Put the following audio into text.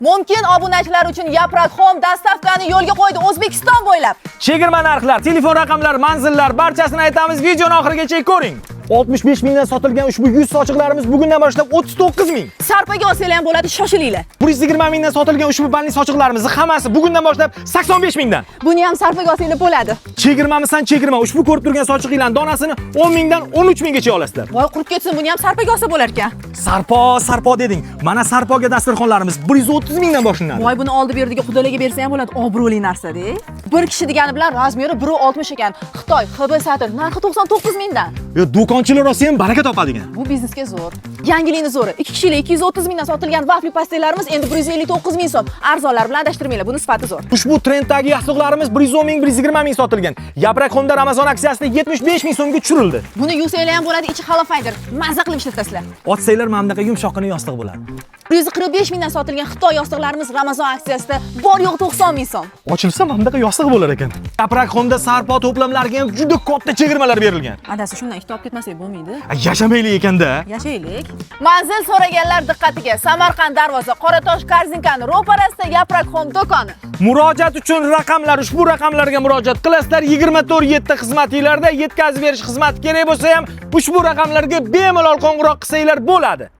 Mumkin obunachilar uchun Yaprak Home dastavkani yo'lga qo'ydi O'zbekiston bo'ylab. Chegirma narxlar, telefon raqamlari, manzillar barchasini aytamiz. Videoni oxirigacha ko'ring. 65 mingdan sotilgan ushbu yuz sochiqlarimiz bugundan boshlab 39 ming. Sarpaga olsanglar ham bo'ladi, shoshilinglar. 120 mingdan sotilgan ushbu banli sochiqlarimiz hammasi bugundan boshlab 85 mingdan. Buni ham sarpaga olsanglar bo'ladi. Chegirmamisan chegirma. Ushbu ko'rib turgan sochiqlarning donasini 10 mingdan 13 minggacha olasizlar. Voy, qurib ketsin, buni ham sarpaga olsa bo'lar ekan. Sarpo deding. Mana sarpoga dasturxonlarimiz 130 mingdan boshlanadi. Voy, buni oldi berdiga xudolarga bersa ham bo'ladi, obro'li narsa-da. Bir kishi degani bilan razmeri 1.60 ekan. Xitoy XB Saturn narxi 99 mingdan. Yo, do'konchilar olsa ham baraka topadigan. Bu biznesga zo'r. Yangilikni zo'ri. 2 kishilik 230 mingdan sotilgan vafli pastellarimiz endi 159 ming so'm. Arzonlar bilan adashtirmanglar, buni sifati zo'r. Ushbu trenddagi yostiqlarimiz 110 ming, 120 ming sotilgan. Yaprak Home'da Ramazon aksiyasida 75 ming so'mga tushirildi. Buni yuvsanglar ham bo'ladi, ichi halofaydir. Mazza qilib ishlatasizlar. Otsanglar mana bunaqa yumshoqqina yostiq bo'ladi. 145 mingdan sotilgan Xitoy yostiqlarimiz Ramazon aksiyasida bor yo'q 90 ming so'm. Ochilsa mana bunaqa yostiq bo'lar ekan. Yaprak Home'da sarpo to'plamlariga ham juda katta chegirmalar berilgan. Adasi, shundan ikkita olib ketmasak bo'lmaydi. Yashamaylik ekanda. Yashaylik. Manzil so'raganlar diqqatiga. Samarqand darvoza, Qoratosh Korzinkani ro'parasida Yaprak Home do'koni. Murojaat uchun raqamlar, ushbu raqamlarga murojaat qilasizlar. 24/7 xizmatinglarda yetkazib berish xizmati kerak bo'lsa ham ushbu raqamlarga bemalol qo'ng'iroq qilsanglar bo'ladi.